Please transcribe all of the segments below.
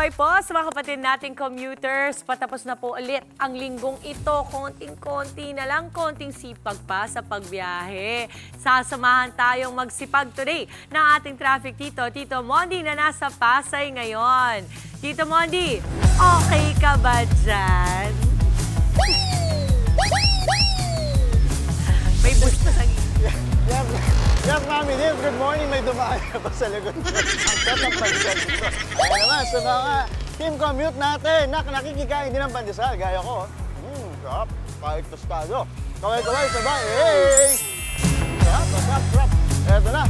Mabuhay po sa mga kapatid nating commuters. Patapos na po ulit ang linggong ito. Konting-konti na lang, konting sipag pa sa pagbiyahe. Sasamahan tayong magsipag today ng ating traffic Tito Mondi na nasa Pasay ngayon. Tito Mondi, okay ka ba dyan? May bus na sa Yes, Mami Liv, good morning. May dumaan na ba sa likod ko? Ang sarap ng pandesal dito. Kaya naman, sa mga team commute natin, nakikikain din ng pandesal. Gaya ko. Sarap. Kahit tostado. Kaway-kaway, sabay. Hey! Sarap. Eto na.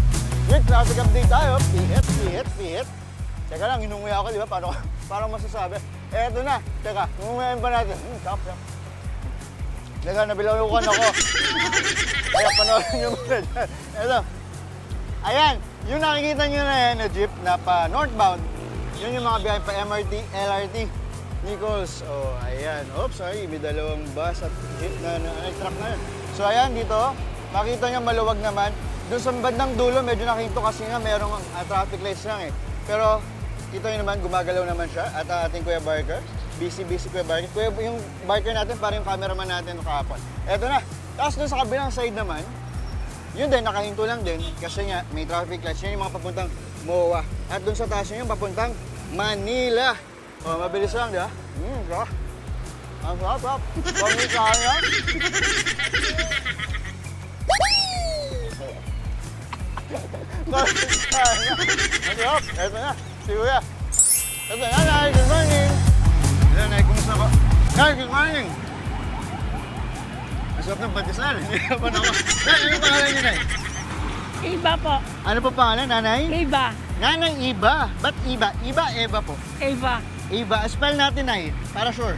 With traffic update tayo. Pihit. Teka lang, hinunguya ako, di ba? Parang masasabi. Eto na. Teka, hinunguyain pa natin. Sarap. Teka, nabilaukan ako. Kaya panoorin nyo muna dyan. Ito. Ayan, yung nakikita nyo na yan na jeep na pa northbound, yun yung mga biyahe pa MRT, LRT, Nichols. Oh, ayan. Oops, sorry, may dalawang bus at jeep na truck na yun. So ayan, dito, makita nyo maluwag naman. Doon sa bandang dulo, medyo nakinto kasi nga merong traffic lights lang eh. Pero, kita nyo naman, gumagalaw naman siya at ating Kuya Barker. Busy Kuya Barker. Yung Barker natin, parang yung cameraman natin kahapon. Eto na. Tapos doon sa kabilang side naman, yun din, nakahinto lang din kasi nga may traffic lights. Yan yung mga papuntang MOA. At doon sa taas yun yung papuntang Manila. O, mabilis lang, di ba? Sarap. Ang sarap. Pamikaya. Ang sarap. Eto na. Si Kuya. Eto na, Nay. Good morning. Hello, Nay. Kumusta ko? Nay, good morning. Masarap ng pandesal. Hindi naman ako. Nay, ano pangalan niyo, Nay? Iba po. Ano po pangalan, Nanay? Iba. Nanay Iba. Ba't Iba? Iba, Eva po. Iba. Iba. Spell natin, Nay. Para sure.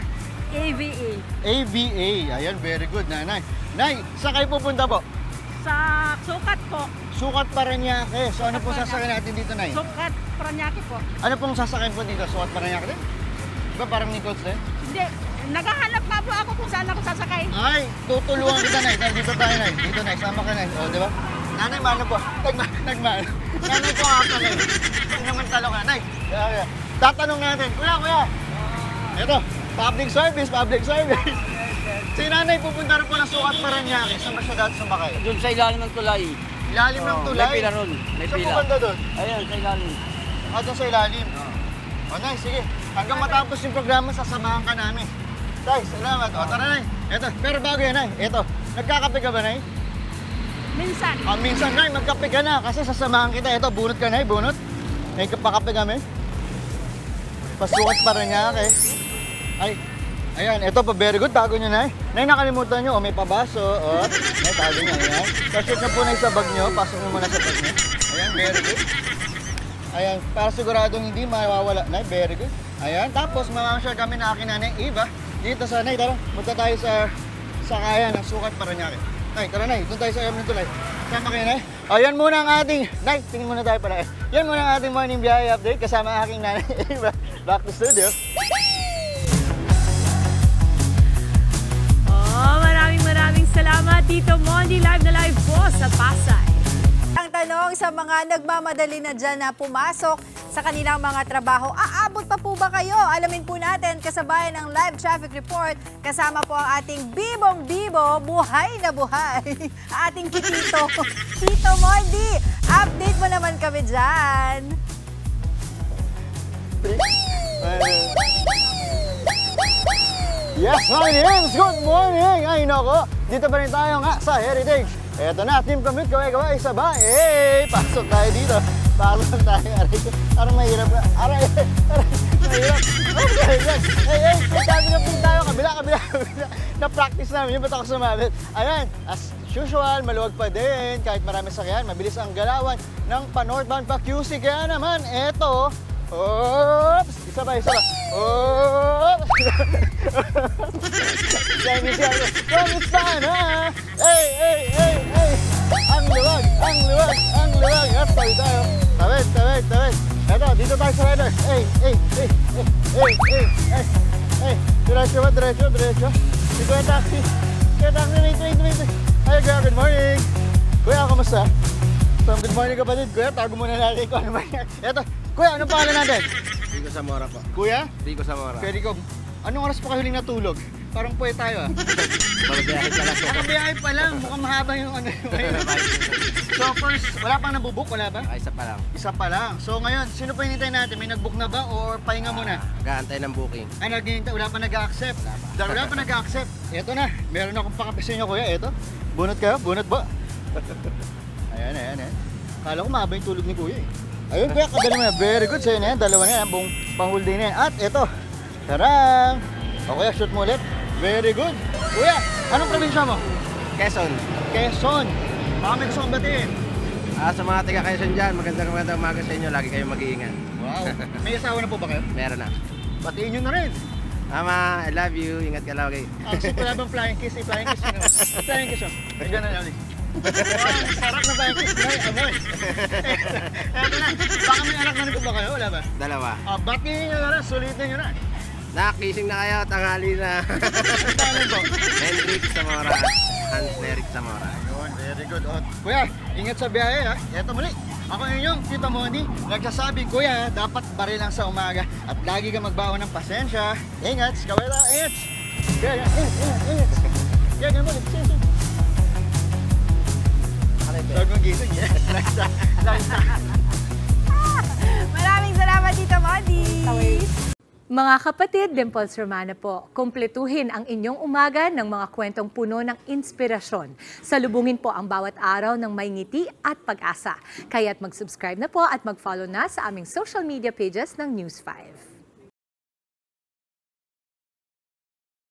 AVA. AVA. Ayan, very good, Nanay. Nay, saan kayo pupunta po? Sa Sukat po. Sukat Parañaque. So ano pong sasakyan natin dito, Nay? Sukat Paranaque po. Ano pong sasakyan po dito? Sukat Parañaque din? Diba parang Nichols din? Hindi. Naghahanap nga po ako kung saan ako sasakay. Ay, tutulungan kita, Nay. Dito tayo, Nay. Dito, Nay. Sama ka, Nay. O, di ba? Nanay, mano po? Nagmano. Nanay ko nga pala, eh. Hindi naman talo ka, Nay. Tatanong natin. Kuya. Ito, public service. Si Nanay pupunta rin po ng Sukat Parañaque. Saan ba siya dati sumakay? Doon sa ilalim ng tulay. Ilalim ng tulay? May pila ron. May Saan pila. pupunta doon? Ayan, sa ilalim. Doon sa ilalim. O, Nay, sige. Hanggang matapos yung programa, sasamahan ka namin. Tay, salamat. O, tara, Nay. Ito, pero bago yan, Nay. Ito, nagkakape ka ba, Nay? Minsan. Minsan, Nay, magkape ka na kasi sasamahan kita. Ito, bunot ka, Nay, bunot. May pakape kami. Pasukat Parañaque. Ay, ayan, ito pa, very good. Tago nyo, Nay. Nay, nakalimutan nyo, may pabaso. O, Nay, tago nyo, ayan. Sashoot na po, Nay, sa bag nyo. Pasok nyo muna sa bag nyo. Ayan, very good. Ayan, para siguradong hindi mawawala. Nay, very good. Ayan, tapos mamamashare kami na akin Nanay Eva. Dito sa, Nay, tara, punta tayo sa kaya ng Sukat Parañaque. Nay, tara, Nay, doon tayo sa ayaw ng tulay. Sama kayo, Nay. Ayan muna ang ating, Nay, tingin muna tayo pala. Yan muna ang ating morning biyahe update kasama aking Nanay Eva. Back to studio. Oh, maraming salamat, Tito Mondi. Live na live po sa Pasay. Ang tanong sa mga nagmamadali na dyan na pumasok sa kanilang mga trabaho, aabot pa po ba kayo? Alamin po natin kasabayan ng live traffic report. Kasama po ang ating bibong-bibo, buhay na buhay. Ating Tito, Tito Mondi. Update mo naman kami dyan. Yes, my names! Good morning! Ay, nako, dito pa rin tayo nga sa Heritage. Eto na, team commute, kaway, sabay. Hey, pasok tayo dito. Pasok tayo. Aray, parang mahirap ka. Aray, mahirap. Okay, yan. Hey, kami tayo. Kabila. Na-practice namin. Yung ba't ako sumabit? Ayan, as usual, maluwag pa din. Kahit marami sakyan, mabilis ang galawan ng pa-northbound pa QC. Kaya naman, eto, oops! Isa pa. Oops! Kamusta na? Hey! Ang luwag! Yes, tayo. Tawid. Eto, dito tayo sa header. Hey! Diretso. Si Kuya Taxi, wait. Ay, Kuya, good morning. Kuya, kamusta? So, good morning kapatid. Kuya, tago muna natin kung ano ba yan. Eto, Kuya, anong pangalan natin? Rico Zamora po. Kuya? Rico Zamora. Pwede ko. Anong oras po kayo huling natulog? Parang puwe tayo ah. Bababiyahe ka lang. Nakabiyahe pa lang. Mukhang mahaba yung ano. So first, wala pang nabubook? Wala ba? Isa pa lang. Isa pa lang. So ngayon, sino pa hinintay natin? May nagbook na ba or pahinga muna? Gaantay ng booking. Ay, naghihintay. Wala pa nag-accept. Wala pa nag-accept. Ito na. Meron akong pakape sa inyo, kuya. Ito. Bunot kayo? Bunot ba? Ayan. Kala ko mahaba yung tulog ni kuya eh. Ayun, kuya. Kagaling mo yan. Very good sa'yo na yan. Dalawa na yan. Buong panghuldi na yan. At ito. Tarang! O kuya, shoot mo ulit. Very good. Kuya, anong probinsya mo? Quezon. Quezon. Baka may gusto kong batiin. Sa mga taga Quezon dyan, magandang umaga sa inyo. Lagi kayong mag-iingat. Wow. May asawa na po ba kayo? Meron na. Batiin nyo na rin. Mama, I love you. Ingat ka lagi. Actually, wala bang flying kiss? I-flying kiss nyo. I-flying kiss nyo. Ay, gano'n na ulit. Wow, sarap na flying kiss. Ay, amoy. Eto na. Baka may anak na rin po ba kayo? Wala ba? Dalawa. Batiin nyo na rin. Sulitin nyo na. Nakising na kayo. Tanghali na. Talent po. Hendrik Zamora. Hans Derek Zamora. Ayun, very good. Kuya, ingat sa biyahe ha. Eto muli. Ako inyong Tito Moni, nagsasabi, Kuya, dapat baril lang sa umaga at lagi ka magbaon ng pasensya. Ingat, kawela, ingat. Ingat. Ingat mo, sige. Huwag mong gising, yes. Maraming salamat, Tita Modi. Mga kapatid, Dimples Romana po, kumpletuhin ang inyong umaga ng mga kwentong puno ng inspirasyon. Salubungin po ang bawat araw ng may ngiti at pag-asa. Kaya't mag-subscribe na po at mag-follow na sa aming social media pages ng News 5.